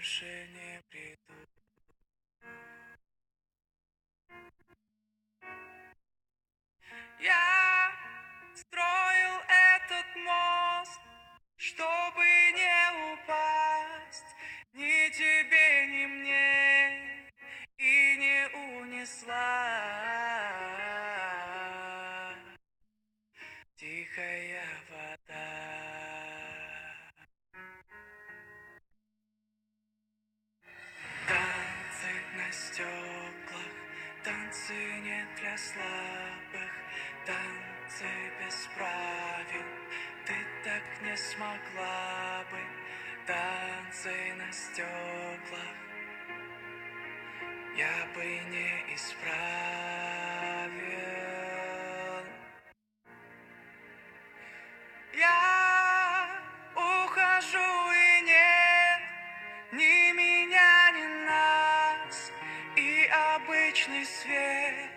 больше не приду. Я строил этот мост, чтобы не упасть ни тебе, ни мне, и не унесла тихая вода. Танцы на стеклах, танцы не для слабых, танцы без правил, ты так не смогла бы. Танцы на стеклах я бы не исправил. Я ухожу и нет ни меня, ни нас, и обычный свет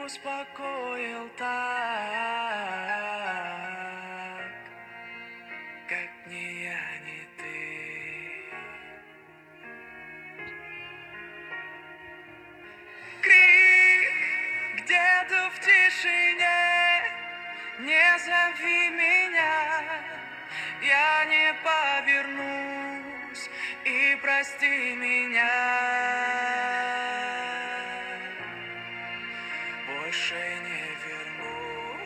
успокоил так, как ни я, ни ты. Крик где-то в тишине, не зови меня, я не повернусь, и прости меня. Больше не вернусь.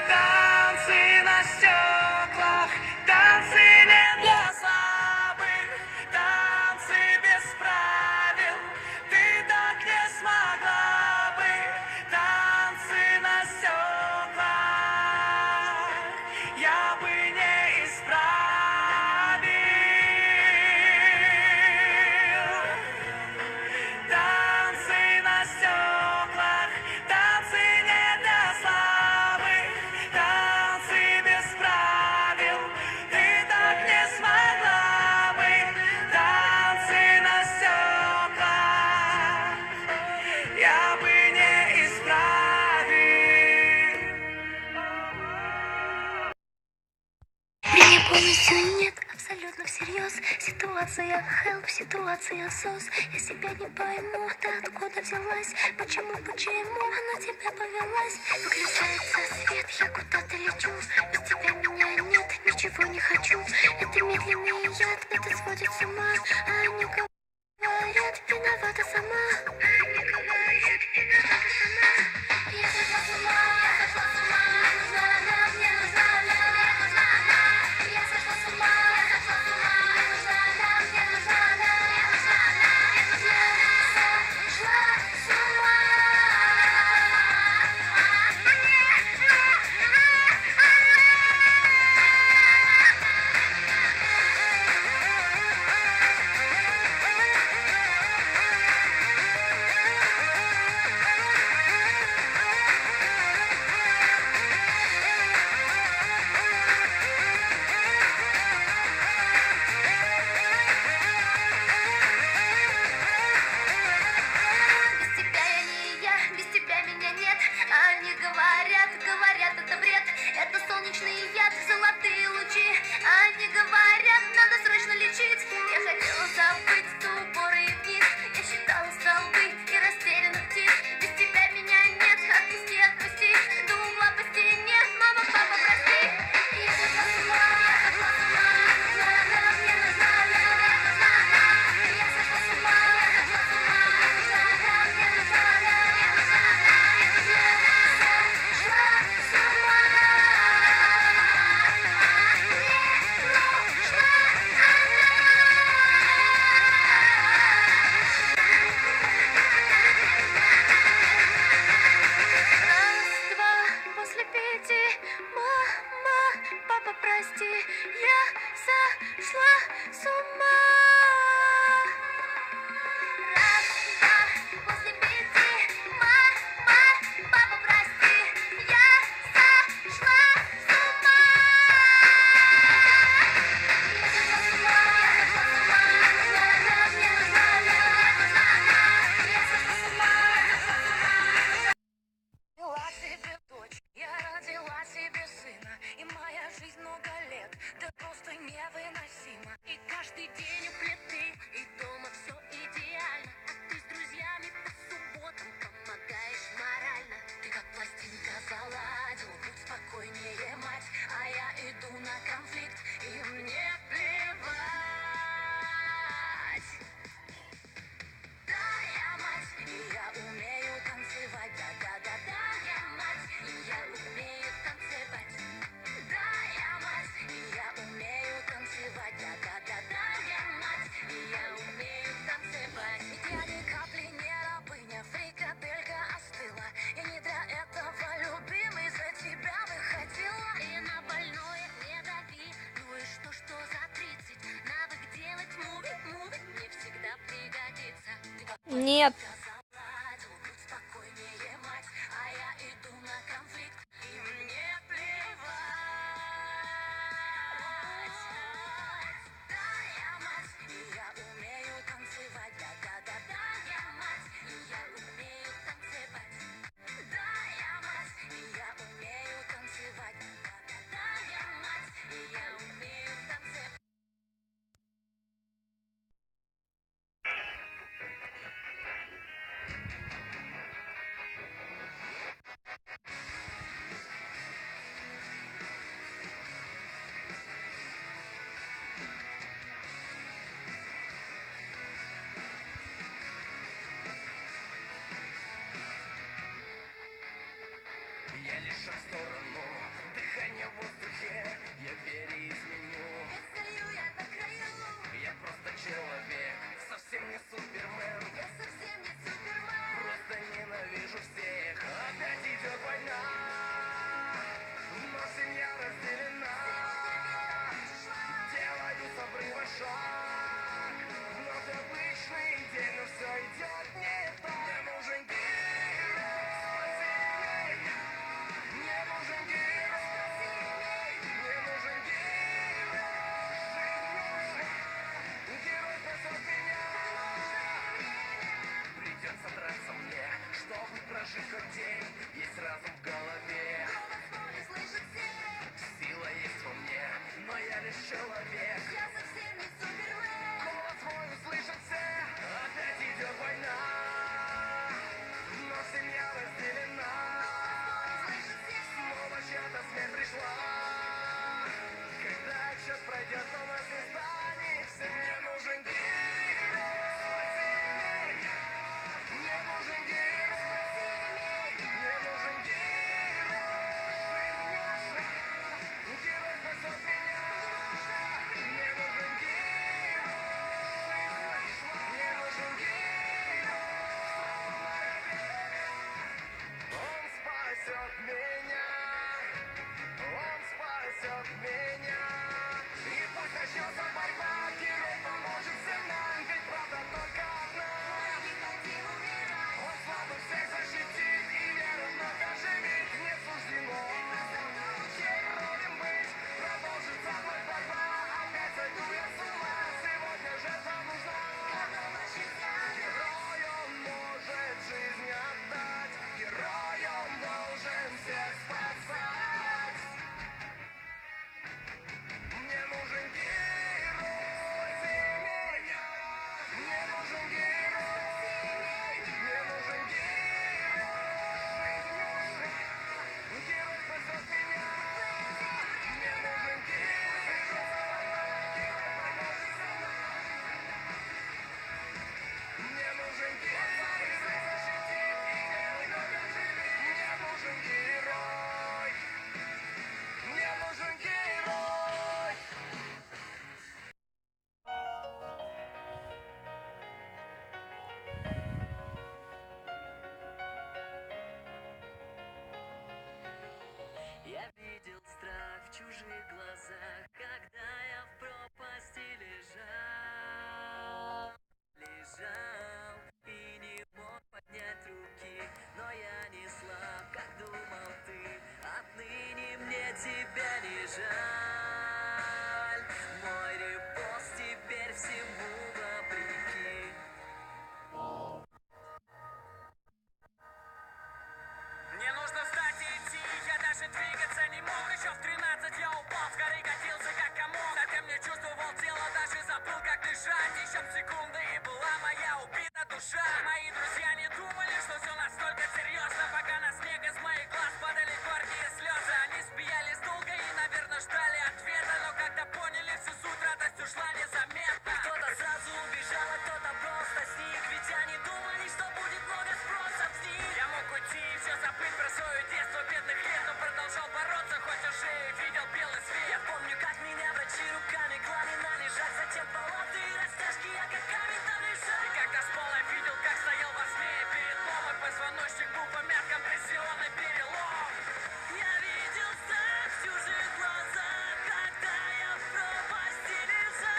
Танцы на стеклах, танцы не для слабых, танцы без правил, ты так не смогла бы. Танцы на стеклах я бы не исправил. Танцы на стеклах, танцы не для слабых, танцы без правил, ты так не смогла бы. Танцы на стеклах я бы не исправил. Меня полностью нет, абсолютно всерьез. Ситуация help, ситуация сос. Я себя не пойму, ты откуда взялась? Почему она тебя повелась? Выключается свет, я куда-то лечу. Без тебя меня нет, ничего не хочу. Это медленный яд, это сводит с ума. А они говорят, виновата сама. Я сошла с ума, мне нужна она, мне нужна она, мне нужна она. Я сошла с ума, мне нужна она, мне нужна она, мне нужна она, мне нужна она. Сошла с ума. Без тебя я не я, без тебя меня нет. Они говорят, это бред. Это солнечный яд, золотые лучи. Они говорят, надо срочно лечить. Я хотела забыть упоры и вниз. Я считала столбы и растерянных птиц. Без тебя меня нет, отпусти, отпусти. До угла по стене, мама, папа, прости. Я сошла с ума, мне нужна она, мне нужна она. Я сошла с ума, мне нужна она, мне нужна она, мне нужна она, мне нужна она. Сошла с ума. Раз, два, после пяти. Мама, папа, прости, я сошла с ума. Раз, два, после пяти. Мама, папа, прости, я сошла с ума. Я сошла с ума, мне нужна она, мне нужна она. Я сошла с ума. Родила себе дочь, я родила себе сына, и моя жизнь спасет меня. И пусть начнется борьба, герой поможет всем нам, ведь правда только одна. Он слабых всех защитит и веру вновь оживит. Не суждено героем быть, продолжится вновь борьба. Опять сойду я с ума, сегодня жертва нужна. Героем может жизнь отдать, героем должен всех спасать. Мне нужен герой меня, мне нужен герой, мне нужен герой. Герой спасет меня, мне нужен герой, герой поможет со мной. Мне нужен герой, защитит и веру вновь оживит. Мне нужен герой, мне нужен герой. Я видел страх в чужих глазах, когда я в пропасти лежал и не мог поднять руки, но я не слаб, как думал ты. Отныне мне тебя не жаль. Мой репост теперь всему вопреки. Мне нужно встать и идти, я даже двигаться не мог. Еще в 13 я упал, с горы катился как комок. Затем не чувствовал тело, даже забыл как дышать. Еще б секунды и была моя убита душа. Мои друзья не думали, что все настолько серьезно, пока на снег из моих глаз падали горькие слезы. Они смеялись долго и, наверное, ждали ответа, но когда поняли всю суть, радость ушла незаметно. Кто-то сразу убежал, а кто-то просто сник, ведь они думали, что будет много спроса с них. Я мог уйти и все забыть про свое детство бедных лет, но продолжал бороться, хоть уже и видел белый свет. Я помню, как меня врачи руками клали на лежак, затем палаты и растяжки, я как камень там лежал. И когда спал, я видел, как стоял во сне перелом, и позвоночник был помят, компрессионный перелом. Я видел страх в чужих глазах, когда я в пропасти лежал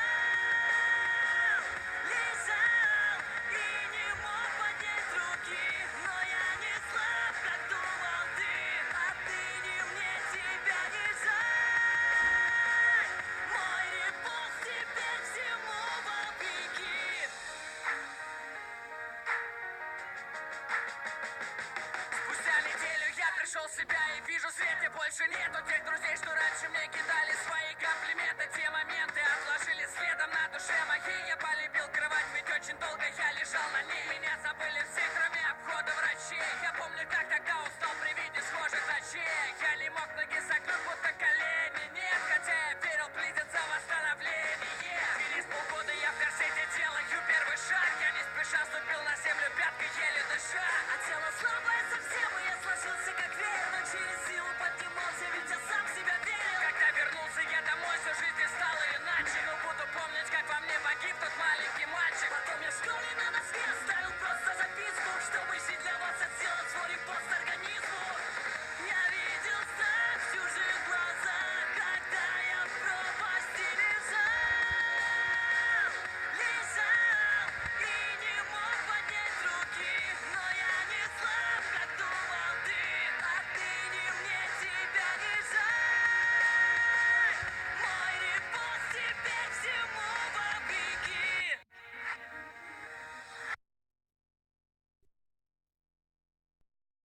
и не мог поднять руки, но я не слаб, как думал ты. Отныне мне тебя не жаль. Мой репост теперь всему вопреки. Спустя неделю я пришел в себя и вижу, в свете больше нету тех друзей, что раньше мне кидали свои комплименты. Те моменты отложили следом на душе моей. Я полюбил кровать, ведь очень долго я лежал на ней. Меня забыли все, кроме обхода врачей. Я помню, как тогда